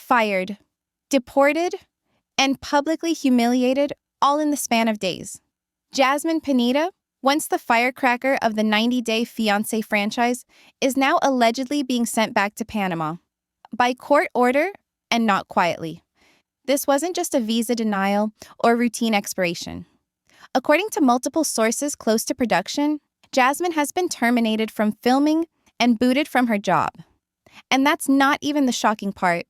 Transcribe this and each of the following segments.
fired, deported, and publicly humiliated all in the span of days. Jasmine Pineda, once the firecracker of the 90-Day Fiancé franchise, is now allegedly being sent back to Panama. By court order and not quietly. This wasn't just a visa denial or routine expiration. According to multiple sources close to production, Jasmine has been terminated from filming and booted from her job. And that's not even the shocking part,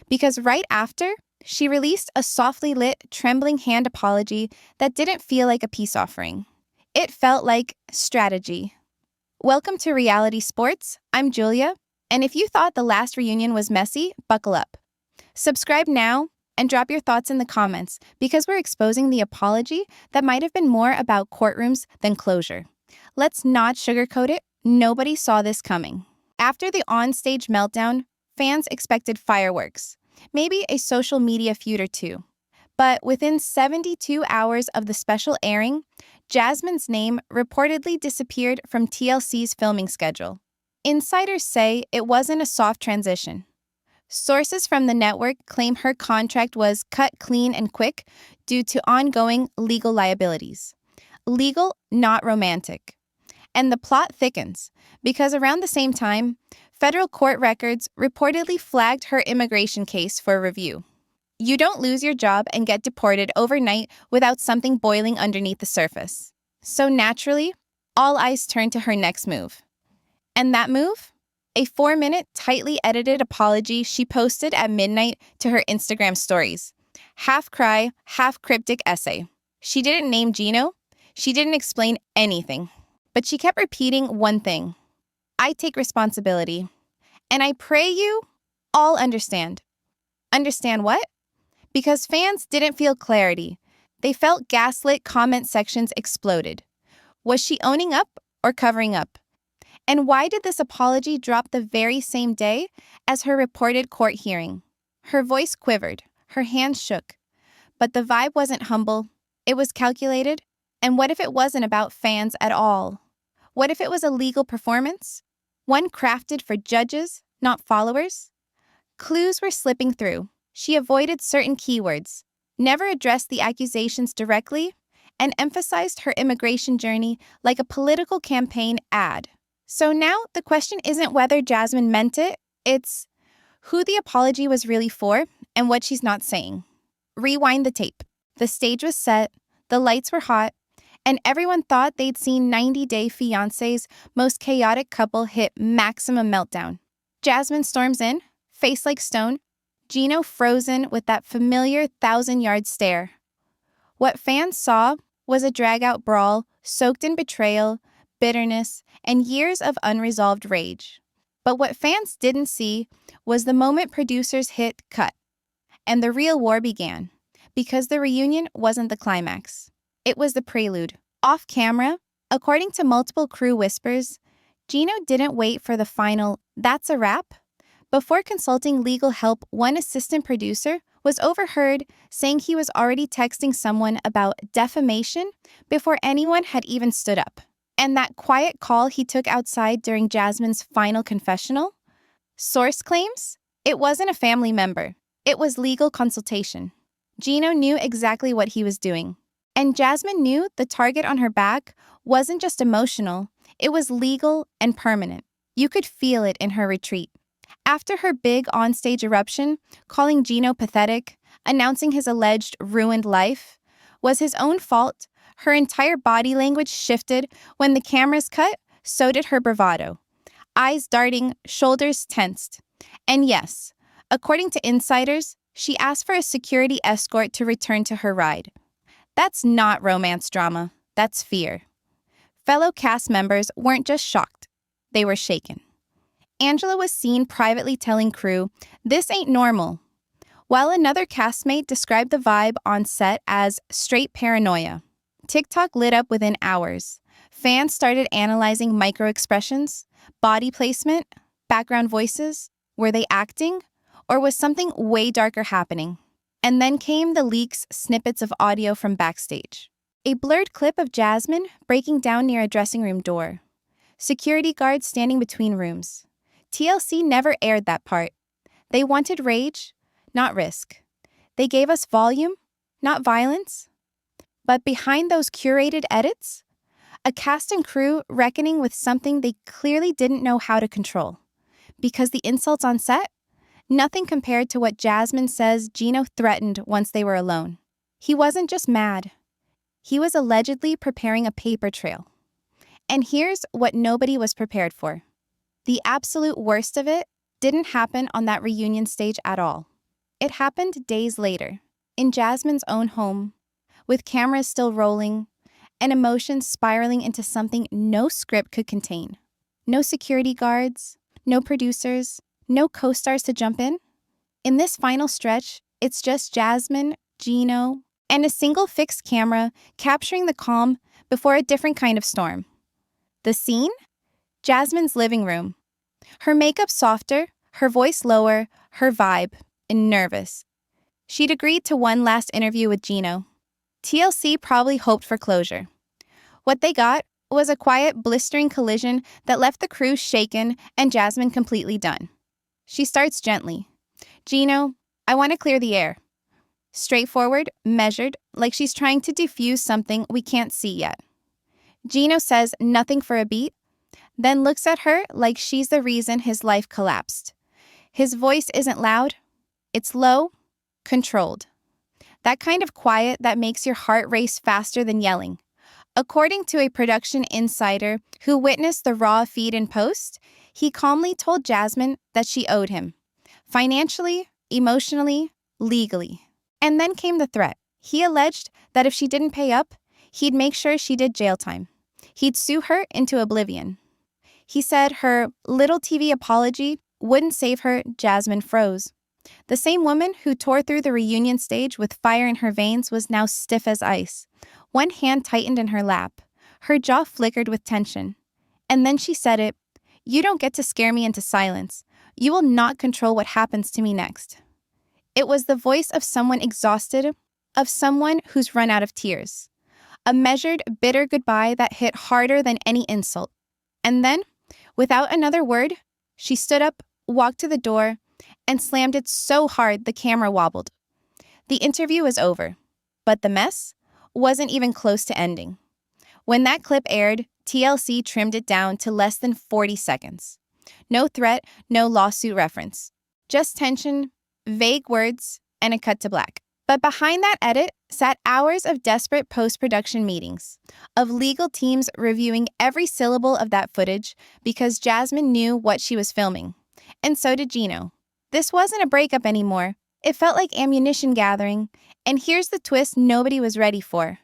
because right after, she released a softly lit, trembling hand apology that didn't feel like a peace offering. It felt like strategy. Welcome to Reality Sports. I'm Julia, and if you thought the last reunion was messy, buckle up. Subscribe now and drop your thoughts in the comments, because we're exposing the apology that might have been more about courtrooms than closure. Let's not sugarcoat it. Nobody saw this coming. After the onstage meltdown, fans expected fireworks, maybe a social media feud or two. But within 72 hours of the special airing, Jasmine's name reportedly disappeared from TLC's filming schedule. Insiders say it wasn't a soft transition. Sources from the network claim her contract was cut clean and quick due to ongoing legal liabilities. Legal, not romantic. And the plot thickens, because around the same time, federal court records reportedly flagged her immigration case for review. You don't lose your job and get deported overnight without something boiling underneath the surface. So naturally, all eyes turn to her next move. And that move? A 4-minute, tightly edited apology she posted at midnight to her Instagram stories. Half cry, half cryptic essay. She didn't name Gino. She didn't explain anything. But she kept repeating one thing. I take responsibility. And I pray you all understand. Understand what? Because fans didn't feel clarity. They felt gaslit comment sections exploded. Was she owning up or covering up? And why did this apology drop the very same day as her reported court hearing? Her voice quivered, her hands shook. But the vibe wasn't humble, it was calculated. And what if it wasn't about fans at all? What if it was a legal performance? One crafted for judges, not followers? Clues were slipping through. She avoided certain keywords, never addressed the accusations directly, and emphasized her immigration journey like a political campaign ad. So now the question isn't whether Jasmine meant it, it's who the apology was really for and what she's not saying. Rewind the tape. The stage was set, the lights were hot, and everyone thought they'd seen 90-Day Fiancé's most chaotic couple hit maximum meltdown. Jasmine storms in, face like stone, Gino frozen with that familiar 1,000-yard stare. What fans saw was a drag-out brawl soaked in betrayal, bitterness, and years of unresolved rage. But what fans didn't see was the moment producers hit cut. And the real war began, because the reunion wasn't the climax. It was the prelude. Off camera, according to multiple crew whispers, Gino didn't wait for the final, "that's a wrap." Before consulting legal help, one assistant producer was overheard saying he was already texting someone about defamation before anyone had even stood up. And that quiet call he took outside during Jasmine's final confessional? Source claims it wasn't a family member. It was legal consultation. Gino knew exactly what he was doing. And Jasmine knew the target on her back wasn't just emotional, it was legal and permanent. You could feel it in her retreat. After her big onstage eruption, calling Gino pathetic, announcing his alleged ruined life, was his own fault, her entire body language shifted. When the cameras cut, so did her bravado. Eyes darting, shoulders tensed. And yes, according to insiders, she asked for a security escort to return to her ride. That's not romance drama, that's fear. Fellow cast members weren't just shocked, they were shaken. Angela was seen privately telling crew, "This ain't normal," while another castmate described the vibe on set as straight paranoia. TikTok lit up within hours. Fans started analyzing micro-expressions, body placement, background voices. Were they acting? Or was something way darker happening? And then came the leaks, snippets of audio from backstage. A blurred clip of Jasmine breaking down near a dressing room door. Security guards standing between rooms. TLC never aired that part. They wanted rage, not risk. They gave us volume, not violence. But behind those curated edits, a cast and crew reckoning with something they clearly didn't know how to control. Because the insults on set, nothing compared to what Jasmine says Gino threatened once they were alone. He wasn't just mad. He was allegedly preparing a paper trail. And here's what nobody was prepared for. The absolute worst of it didn't happen on that reunion stage at all. It happened days later, in Jasmine's own home, with cameras still rolling and emotions spiraling into something no script could contain. No security guards, no producers, no co-stars to jump in. In this final stretch, it's just Jasmine, Gino, and a single fixed camera capturing the calm before a different kind of storm. The scene? Jasmine's living room. Her makeup softer, her voice lower, her vibe nervous. She'd agreed to one last interview with Gino. TLC probably hoped for closure. What they got was a quiet, blistering collision that left the crew shaken and Jasmine completely done. She starts gently. Gino, I want to clear the air. Straightforward, measured, like she's trying to diffuse something we can't see yet. Gino says nothing for a beat, then looks at her like she's the reason his life collapsed. His voice isn't loud. It's low, controlled. That kind of quiet that makes your heart race faster than yelling. According to a production insider who witnessed the raw feed in post, he calmly told Jasmine that she owed him. Financially, emotionally, legally. And then came the threat. He alleged that if she didn't pay up, he'd make sure she did jail time. He'd sue her into oblivion. He said her little TV apology wouldn't save her. Jasmine froze. The same woman who tore through the reunion stage with fire in her veins was now stiff as ice. One hand tightened in her lap. Her jaw flickered with tension. And then she said it, "You don't get to scare me into silence. You will not control what happens to me next." It was the voice of someone exhausted, of someone who's run out of tears. A measured, bitter goodbye that hit harder than any insult. And then, without another word, she stood up, walked to the door, and slammed it so hard the camera wobbled. The interview was over, but the mess wasn't even close to ending. When that clip aired, TLC trimmed it down to less than 40 seconds. No threat, no lawsuit reference. Just tension, vague words, and a cut to black. But behind that edit sat hours of desperate post-production meetings, of legal teams reviewing every syllable of that footage because Jasmine knew what she was filming. And so did Gino. This wasn't a breakup anymore. It felt like ammunition gathering. And here's the twist nobody was ready for.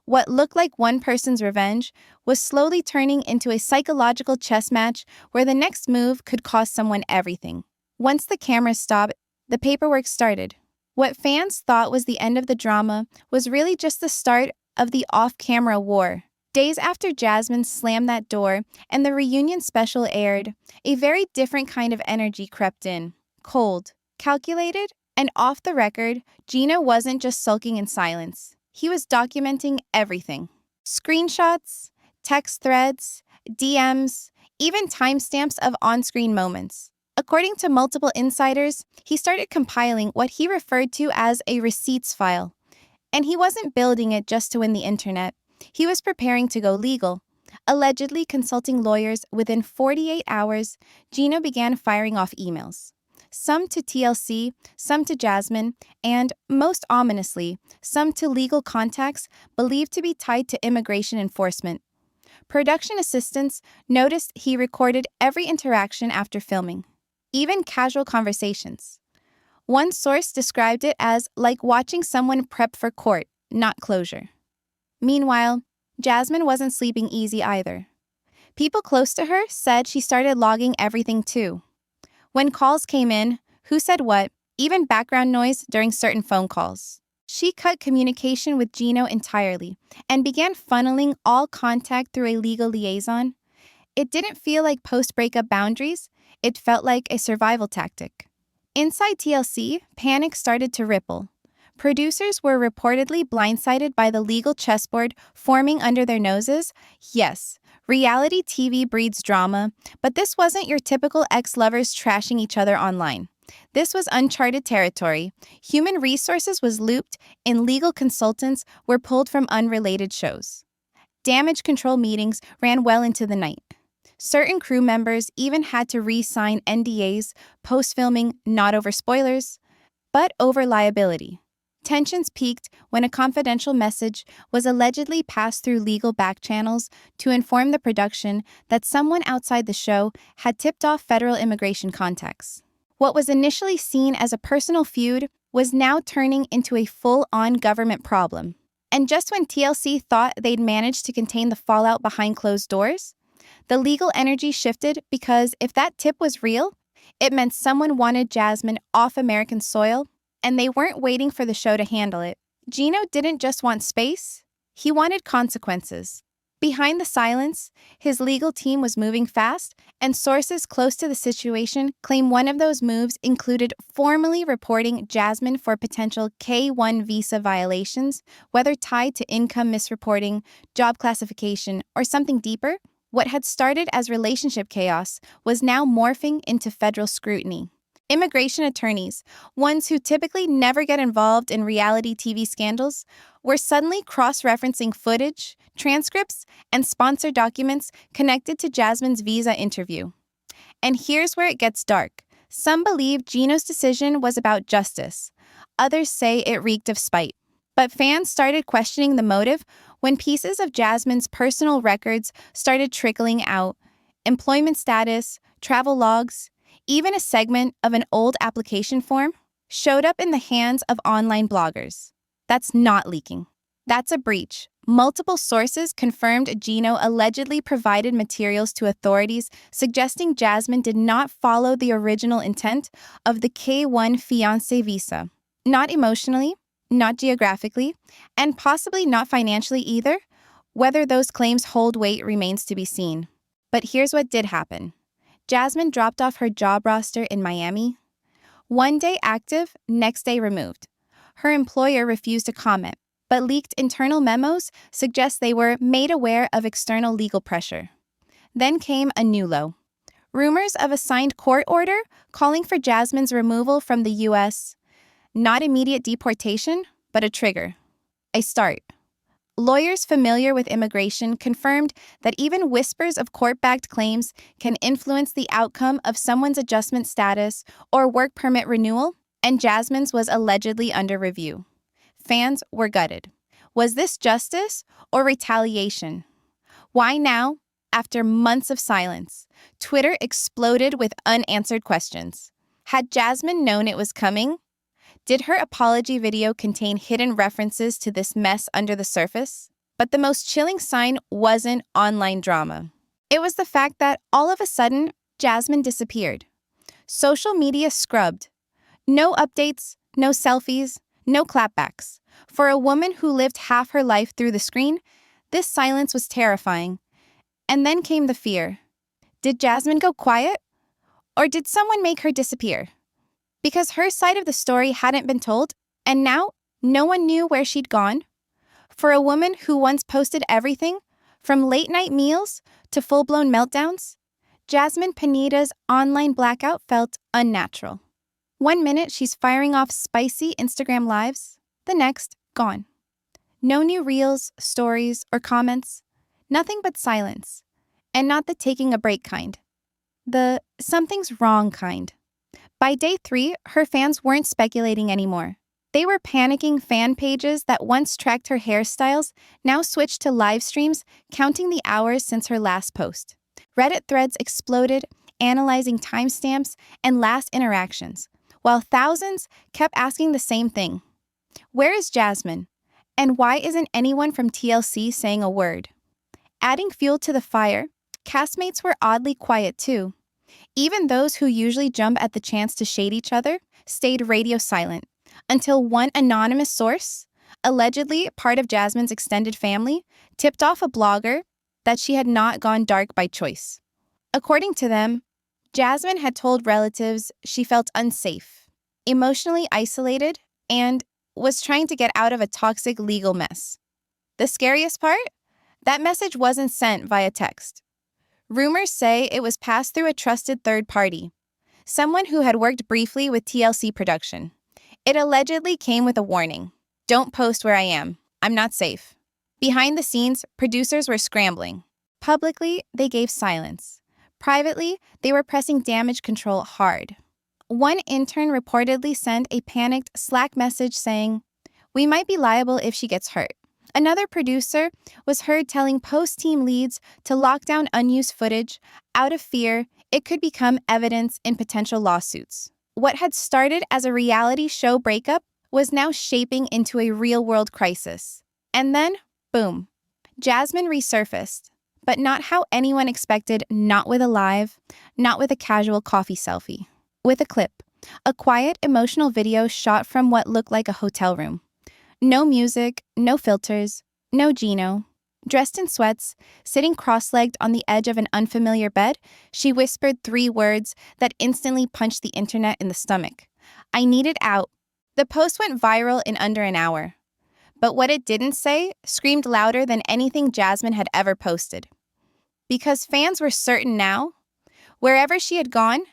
What looked like one person's revenge was slowly turning into a psychological chess match where the next move could cost someone everything. Once the cameras stopped, the paperwork started. What fans thought was the end of the drama was really just the start of the off-camera war. Days after Jasmine slammed that door and the reunion special aired, a very different kind of energy crept in. Cold, calculated, and off the record, Gino wasn't just sulking in silence. He was documenting everything. Screenshots, text threads, DMs, even timestamps of on-screen moments. According to multiple insiders, he started compiling what he referred to as a receipts file. And he wasn't building it just to win the internet. He was preparing to go legal. Allegedly consulting lawyers, within 48 hours, Gino began firing off emails. Some to TLC, some to Jasmine, and, most ominously, some to legal contacts believed to be tied to immigration enforcement. Production assistants noticed he recorded every interaction after filming, even casual conversations. One source described it as like watching someone prep for court, not closure. Meanwhile, Jasmine wasn't sleeping easy either. People close to her said she started logging everything too. When calls came in, who said what, even background noise during certain phone calls. She cut communication with Gino entirely and began funneling all contact through a legal liaison. It didn't feel like post-breakup boundaries, it felt like a survival tactic. Inside TLC, panic started to ripple. Producers were reportedly blindsided by the legal chessboard forming under their noses. Yes, reality TV breeds drama, but this wasn't your typical ex-lovers trashing each other online. This was uncharted territory. Human resources was looped, and legal consultants were pulled from unrelated shows. Damage control meetings ran well into the night. Certain crew members even had to re-sign NDAs post-filming, not over spoilers, but over liability. Tensions peaked when a confidential message was allegedly passed through legal back channels to inform the production that someone outside the show had tipped off federal immigration contacts. What was initially seen as a personal feud was now turning into a full-on government problem. And just when TLC thought they'd managed to contain the fallout behind closed doors, the legal energy shifted because if that tip was real, it meant someone wanted Jasmine off American soil, and they weren't waiting for the show to handle it. Gino didn't just want space, he wanted consequences. Behind the silence, his legal team was moving fast, and sources close to the situation claim one of those moves included formally reporting Jasmine for potential K-1 visa violations, whether tied to income misreporting, job classification, or something deeper. What had started as relationship chaos was now morphing into federal scrutiny. Immigration attorneys, ones who typically never get involved in reality TV scandals, were suddenly cross-referencing footage, transcripts, and sponsored documents connected to Jasmine's visa interview. And here's where it gets dark. Some believe Gino's decision was about justice. Others say it reeked of spite. But fans started questioning the motive when pieces of Jasmine's personal records started trickling out. Employment status, travel logs, even a segment of an old application form showed up in the hands of online bloggers. That's not leaking. That's a breach. Multiple sources confirmed Gino allegedly provided materials to authorities suggesting Jasmine did not follow the original intent of the K-1 fiancé visa. Not emotionally, not geographically, and possibly not financially either. Whether those claims hold weight remains to be seen. But here's what did happen. Jasmine dropped off her job roster in Miami. One day active, next day removed. Her employer refused to comment, but leaked internal memos suggest they were made aware of external legal pressure. Then came a new low. Rumors of a signed court order calling for Jasmine's removal from the U.S. Not immediate deportation, but a trigger. A start. Lawyers familiar with immigration confirmed that even whispers of court-backed claims can influence the outcome of someone's adjustment status or work permit renewal, and Jasmine's was allegedly under review. Fans were gutted. Was this justice or retaliation? Why now, after months of silence? Twitter exploded with unanswered questions. Had Jasmine known it was coming? Did her apology video contain hidden references to this mess under the surface? But the most chilling sign wasn't online drama. It was the fact that all of a sudden, Jasmine disappeared. Social media scrubbed. No updates, no selfies, no clapbacks. For a woman who lived half her life through the screen, this silence was terrifying. And then came the fear. Did Jasmine go quiet? Or did someone make her disappear? Because her side of the story hadn't been told, and now no one knew where she'd gone. For a woman who once posted everything, from late-night meals to full-blown meltdowns, Jasmine Pineda's online blackout felt unnatural. One minute she's firing off spicy Instagram lives, the next, gone. No new reels, stories, or comments. Nothing but silence. And not the taking a break kind. The something's wrong kind. By day 3, her fans weren't speculating anymore. They were panicking. Fan pages that once tracked her hairstyles now switched to live streams counting the hours since her last post. Reddit threads exploded, analyzing timestamps and last interactions, while thousands kept asking the same thing. Where is Jasmine? And why isn't anyone from TLC saying a word? Adding fuel to the fire, castmates were oddly quiet too. Even those who usually jump at the chance to shade each other stayed radio silent, until one anonymous source, allegedly part of Jasmine's extended family, tipped off a blogger that she had not gone dark by choice. According to them, Jasmine had told relatives she felt unsafe, emotionally isolated, and was trying to get out of a toxic legal mess. The scariest part? That message wasn't sent via text. Rumors say it was passed through a trusted third party. someone who had worked briefly with TLC production. It allegedly came with a warning. Don't post where I am. I'm not safe. Behind the scenes, producers were scrambling. Publicly, they gave silence. Privately, they were pressing damage control hard. One intern reportedly sent a panicked Slack message saying, "We might be liable if she gets hurt." Another producer was heard telling post-team leads to lock down unused footage out of fear it could become evidence in potential lawsuits. What had started as a reality show breakup was now shaping into a real-world crisis. And then, boom, Jasmine resurfaced, but not how anyone expected, not with a live, not with a casual coffee selfie. With a clip, a quiet, emotional video shot from what looked like a hotel room. No music, no filters, no Gino. Dressed in sweats, sitting cross-legged on the edge of an unfamiliar bed, she whispered 3 words that instantly punched the internet in the stomach. "I need it out." The post went viral in under an hour. But what it didn't say screamed louder than anything Jasmine had ever posted. Because fans were certain now, wherever she had gone,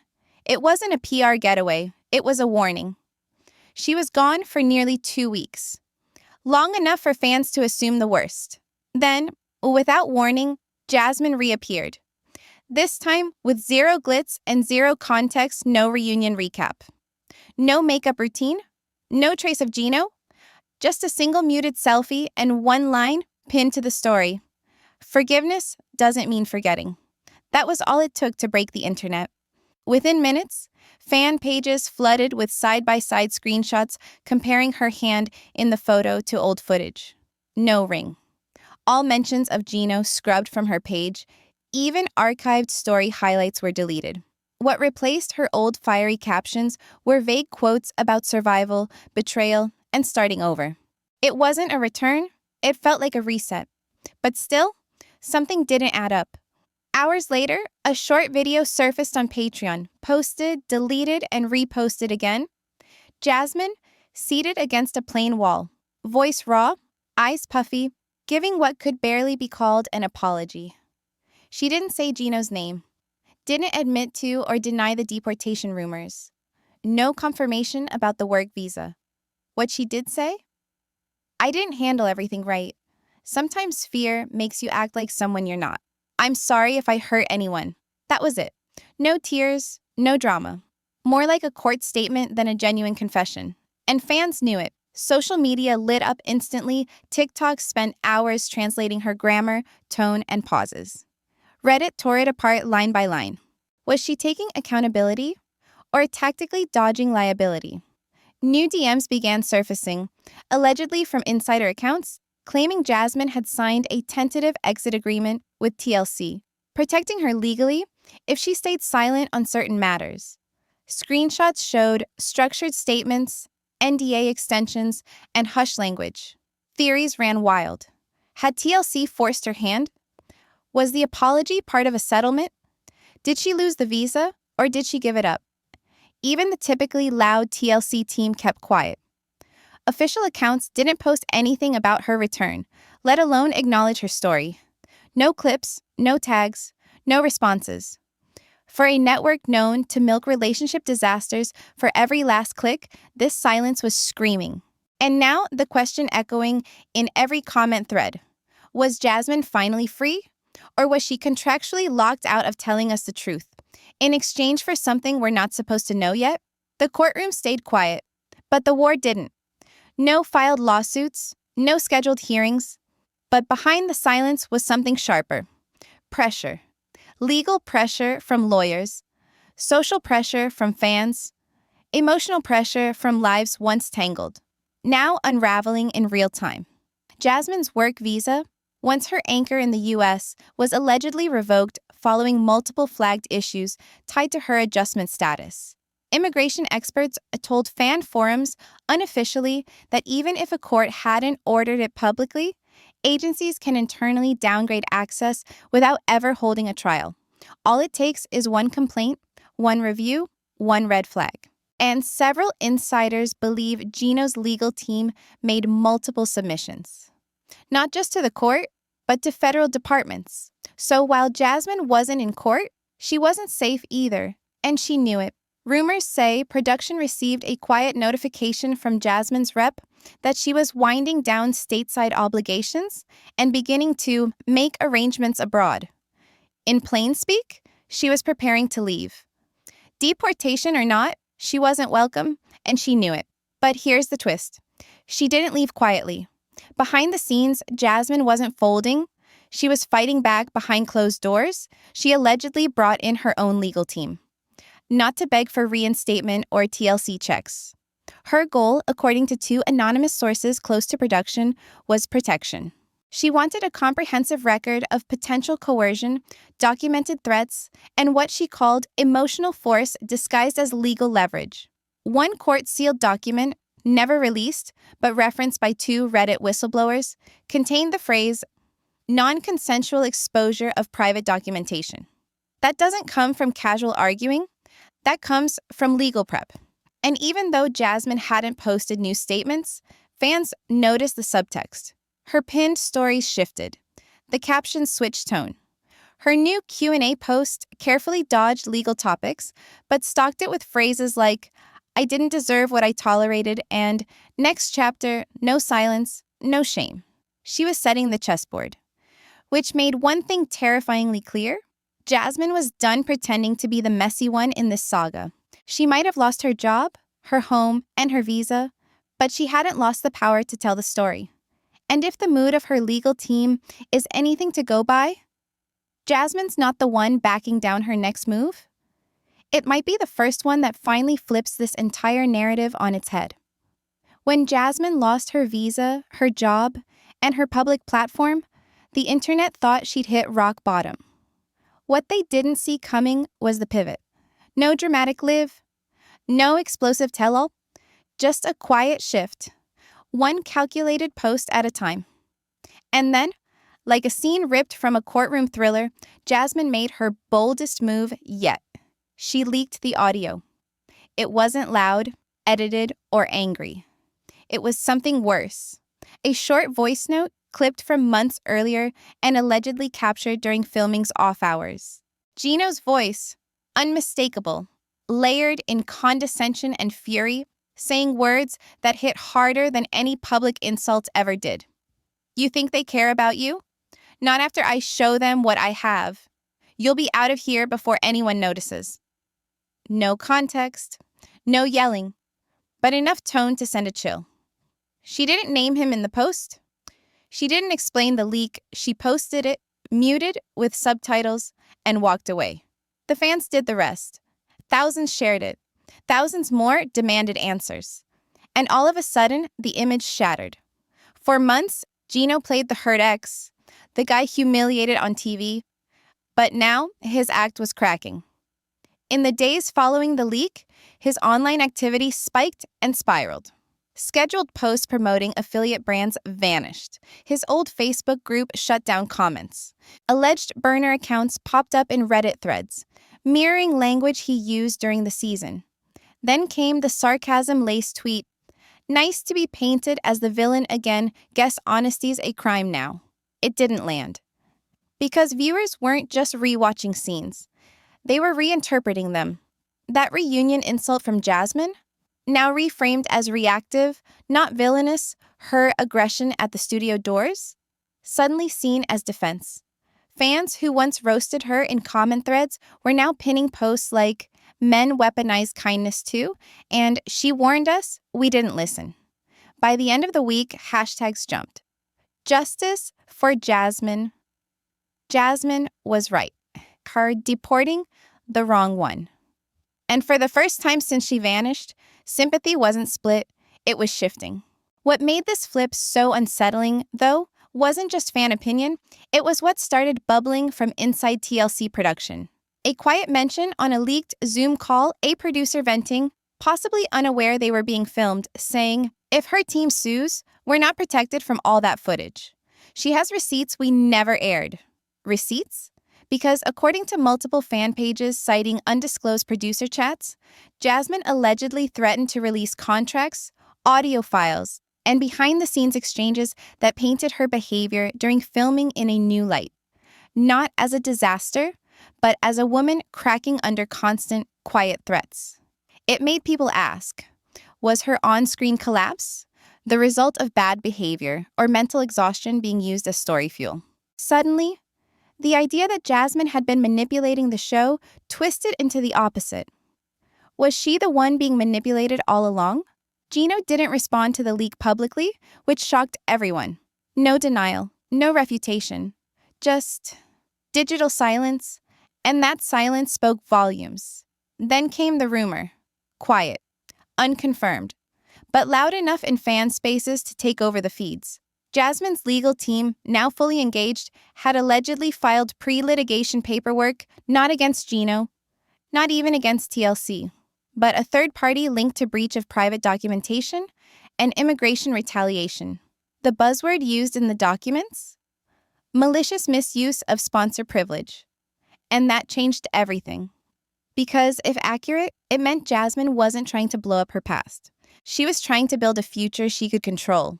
it wasn't a PR getaway, it was a warning. She was gone for nearly 2 weeks. Long enough for fans to assume the worst. Then, without warning, Jasmine reappeared. This time with 0 glitz and 0 context, no reunion recap. No makeup routine, no trace of Gino, just a single muted selfie and 1 line pinned to the story. Forgiveness doesn't mean forgetting. That was all it took to break the internet. Within minutes, fan pages flooded with side-by-side screenshots comparing her hand in the photo to old footage. No ring. All mentions of Gino scrubbed from her page. Even archived story highlights were deleted. What replaced her old fiery captions were vague quotes about survival, betrayal, and starting over. It wasn't a return, it felt like a reset. But still, something didn't add up. Hours later, a short video surfaced on Patreon, posted, deleted, and reposted again. Jasmine, seated against a plain wall, voice raw, eyes puffy, giving what could barely be called an apology. She didn't say Gino's name, didn't admit to or deny the deportation rumors. No confirmation about the work visa. What she did say? "I didn't handle everything right. Sometimes fear makes you act like someone you're not. I'm sorry if I hurt anyone." That was it. No tears, no drama. More like a court statement than a genuine confession. And fans knew it. Social media lit up instantly. TikTok spent hours translating her grammar, tone, and pauses. Reddit tore it apart line by line. Was she taking accountability or tactically dodging liability? New DMs began surfacing, allegedly from insider accounts, claiming Jasmine had signed a tentative exit agreement with TLC, protecting her legally if she stayed silent on certain matters. Screenshots showed structured statements, NDA extensions, and hush language. Theories ran wild. Had TLC forced her hand? Was the apology part of a settlement? Did she lose the visa, or did she give it up? Even the typically loud TLC team kept quiet. Official accounts didn't post anything about her return, let alone acknowledge her story. No clips, no tags, no responses. For a network known to milk relationship disasters for every last click, this silence was screaming. And now the question echoing in every comment thread. Was Jasmine finally free? Or was she contractually locked out of telling us the truth? In exchange for something we're not supposed to know yet? The courtroom stayed quiet, but the war didn't. No filed lawsuits, no scheduled hearings. But behind the silence was something sharper. Pressure. Legal pressure from lawyers. Social pressure from fans. Emotional pressure from lives once tangled. Now unraveling in real time. Jasmine's work visa, once her anchor in the U.S., was allegedly revoked following multiple flagged issues tied to her adjustment status. Immigration experts told fan forums unofficially that even if a court hadn't ordered it publicly, agencies can internally downgrade access without ever holding a trial. All it takes is one complaint, one review, one red flag. And several insiders believe Gino's legal team made multiple submissions. Not just to the court, but to federal departments. So while Jasmine wasn't in court, she wasn't safe either, and she knew it. Rumors say production received a quiet notification from Jasmine's rep that she was winding down stateside obligations and beginning to make arrangements abroad. In plain speak, she was preparing to leave. Deportation or not, she wasn't welcome, and she knew it. But here's the twist. She didn't leave quietly. Behind the scenes, Jasmine wasn't folding. She was fighting back behind closed doors. She allegedly brought in her own legal team. Not to beg for reinstatement or TLC checks. Her goal, according to 2 anonymous sources close to production, was protection. She wanted a comprehensive record of potential coercion, documented threats, and what she called emotional force disguised as legal leverage. One court-sealed document, never released, but referenced by 2 Reddit whistleblowers, contained the phrase, non-consensual exposure of private documentation. That doesn't come from casual arguing. That comes from legal prep. And even though Jasmine hadn't posted new statements, fans noticed the subtext. Her pinned stories shifted. The captions switched tone. Her new Q&A post carefully dodged legal topics, but stocked it with phrases like, I didn't deserve what I tolerated, and next chapter, no silence, no shame. She was setting the chessboard. Which made one thing terrifyingly clear. Jasmine was done pretending to be the messy one in this saga. She might have lost her job, her home, and her visa, but she hadn't lost the power to tell the story. And if the mood of her legal team is anything to go by, Jasmine's not the one backing down her next move. It might be the first one that finally flips this entire narrative on its head. When Jasmine lost her visa, her job, and her public platform, the internet thought she'd hit rock bottom. What they didn't see coming was the pivot. No dramatic live, no explosive tell-all, just a quiet shift, one calculated post at a time. And then, like a scene ripped from a courtroom thriller, Jasmine made her boldest move yet. She leaked the audio. It wasn't loud, edited, or angry. It was something worse. A short voice note clipped from months earlier and allegedly captured during filming's off hours. Gino's voice, unmistakable, layered in condescension and fury, saying words that hit harder than any public insult ever did. You think they care about you? Not after I show them what I have. You'll be out of here before anyone notices. No context, no yelling, but enough tone to send a chill. She didn't name him in the post. She didn't explain the leak. She posted it, muted with subtitles, and walked away. The fans did the rest. Thousands shared it. Thousands more demanded answers. And all of a sudden, the image shattered. For months, Gino played the hurt ex, the guy humiliated on TV. But now, his act was cracking. In the days following the leak, his online activity spiked and spiraled. Scheduled posts promoting affiliate brands vanished. His old Facebook group shut down comments. Alleged burner accounts popped up in Reddit threads, mirroring language he used during the season. Then came the sarcasm-laced tweet, nice to be painted as the villain again, guess honesty's a crime now. It didn't land. Because viewers weren't just rewatching scenes. They were reinterpreting them. That reunion insult from Jasmine, now reframed as reactive, not villainous, her aggression at the studio doors, suddenly seen as defense. Fans who once roasted her in comment threads were now pinning posts like, men weaponize kindness too, and she warned us, we didn't listen. By the end of the week, hashtags jumped. Justice for Jasmine. Jasmine was right. Her deporting the wrong one. And for the first time since she vanished, sympathy wasn't split, it was shifting. What made this flip so unsettling, though, wasn't just fan opinion, it was what started bubbling from inside TLC production. A quiet mention on a leaked Zoom call, a producer venting, possibly unaware they were being filmed, saying, if her team sues, we're not protected from all that footage. She has receipts we never aired. Receipts? Because according to multiple fan pages citing undisclosed producer chats, Jasmine allegedly threatened to release contracts, audio files, and behind-the-scenes exchanges that painted her behavior during filming in a new light. Not as a disaster, but as a woman cracking under constant, quiet threats. It made people ask, was her on-screen collapse the result of bad behavior or mental exhaustion being used as story fuel? Suddenly, the idea that Jasmine had been manipulating the show twisted into the opposite. Was she the one being manipulated all along? Gino didn't respond to the leak publicly, which shocked everyone. No denial, no refutation, just digital silence, and that silence spoke volumes. Then came the rumor. Quiet, unconfirmed, but loud enough in fan spaces to take over the feeds. Jasmine's legal team, now fully engaged, had allegedly filed pre-litigation paperwork not against Gino, not even against TLC, but a third party linked to breach of private documentation and immigration retaliation. The buzzword used in the documents? Malicious misuse of sponsor privilege. And that changed everything. Because, if accurate, it meant Jasmine wasn't trying to blow up her past. She was trying to build a future she could control.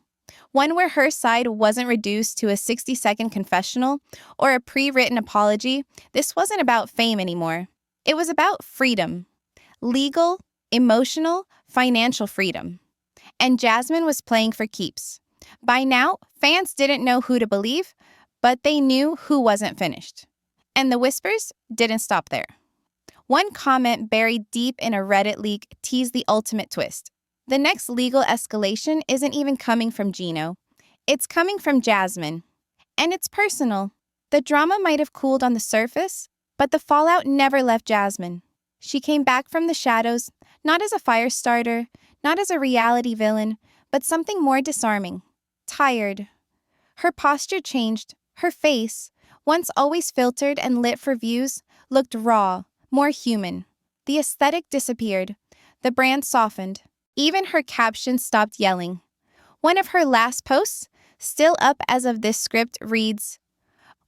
One where her side wasn't reduced to a 60-second confessional or a pre-written apology. This wasn't about fame anymore. It was about freedom. Legal, emotional, financial freedom. And Jasmine was playing for keeps. By now, fans didn't know who to believe, but they knew who wasn't finished. And the whispers didn't stop there. One comment buried deep in a Reddit leak teased the ultimate twist. The next legal escalation isn't even coming from Gino. It's coming from Jasmine. And it's personal. The drama might have cooled on the surface, but the fallout never left Jasmine. She came back from the shadows, not as a fire starter, not as a reality villain, but something more disarming. Tired. Her posture changed. Her face, once always filtered and lit for views, looked raw, more human. The aesthetic disappeared. The brand softened. Even her captions stopped yelling. One of her last posts, still up as of this script, reads,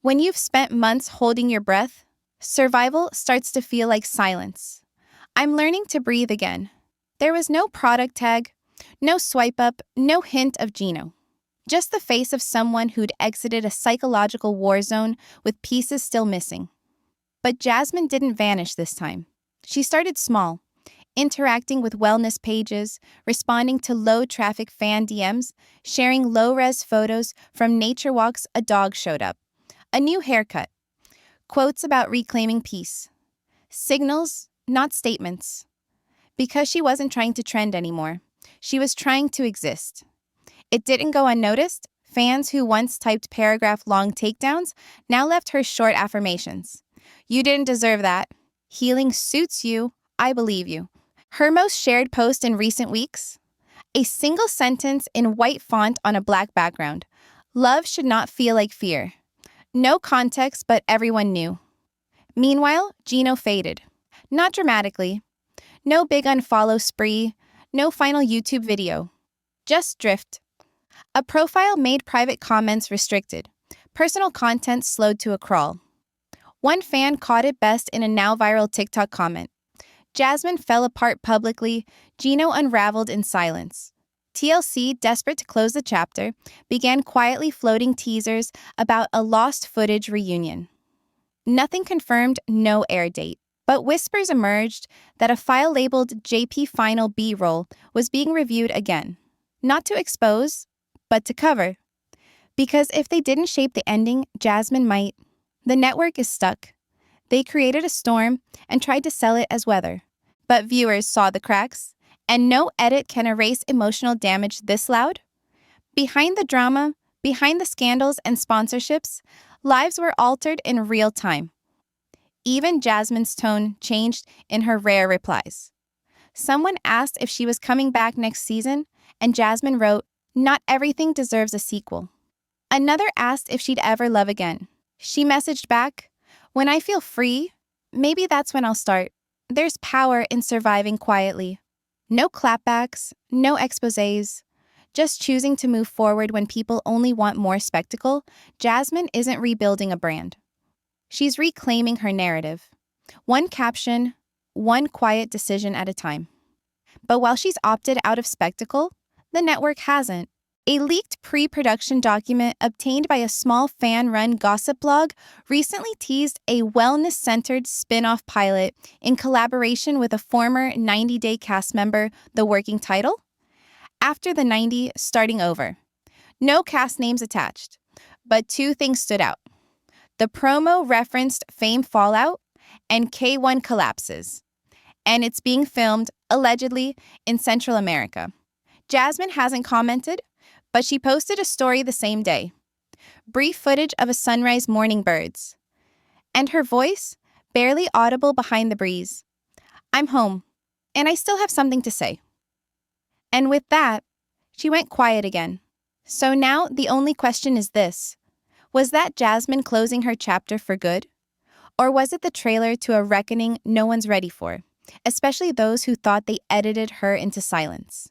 "When you've spent months holding your breath, survival starts to feel like silence. I'm learning to breathe again." There was no product tag, no swipe up, no hint of Gino. Just the face of someone who'd exited a psychological war zone with pieces still missing. But Jasmine didn't vanish this time. She started small, interacting with wellness pages, responding to low-traffic fan DMs, sharing low-res photos from nature walks a dog showed up, a new haircut, quotes about reclaiming peace. Signals, not statements. Because she wasn't trying to trend anymore. She was trying to exist. It didn't go unnoticed. Fans who once typed paragraph-long takedowns now left her short affirmations. "You didn't deserve that. Healing suits you. I believe you." Her most shared post in recent weeks? A single sentence in white font on a black background. "Love should not feel like fear." No context, but everyone knew. Meanwhile, Gino faded. Not dramatically. No big unfollow spree. No final YouTube video. Just drift. A profile made private comments restricted. Personal content slowed to a crawl. One fan caught it best in a now viral TikTok comment. Jasmine fell apart publicly, Gino unraveled in silence. TLC, desperate to close the chapter, began quietly floating teasers about a lost footage reunion. Nothing confirmed, no air date, but whispers emerged that a file labeled JP Final B-roll was being reviewed again. Not to expose, but to cover. Because if they didn't shape the ending, Jasmine might. The network is stuck. They created a storm and tried to sell it as weather. But viewers saw the cracks, and no edit can erase emotional damage this loud. Behind the drama, behind the scandals and sponsorships, lives were altered in real time. Even Jasmine's tone changed in her rare replies. Someone asked if she was coming back next season, and Jasmine wrote, "Not everything deserves a sequel." Another asked if she'd ever love again. She messaged back, "When I feel free, maybe that's when I'll start." There's power in surviving quietly. No clapbacks, no exposés. Just choosing to move forward when people only want more spectacle. Jasmine isn't rebuilding a brand. She's reclaiming her narrative. One caption, one quiet decision at a time. But while she's opted out of spectacle, the network hasn't. A leaked pre-production document obtained by a small fan-run gossip blog recently teased a wellness-centered spin-off pilot in collaboration with a former 90 Day cast member, the working title? After the 90, starting over. No cast names attached, but two things stood out. The promo referenced fame fallout and K1 collapses, and it's being filmed, allegedly, in Central America. Jasmine hasn't commented, but she posted a story the same day. Brief footage of a sunrise morning birds. And her voice, barely audible behind the breeze. I'm home, and I still have something to say. And with that, she went quiet again. So now the only question is this. Was that Jasmine closing her chapter for good? Or was it the trailer to a reckoning no one's ready for, especially those who thought they edited her into silence?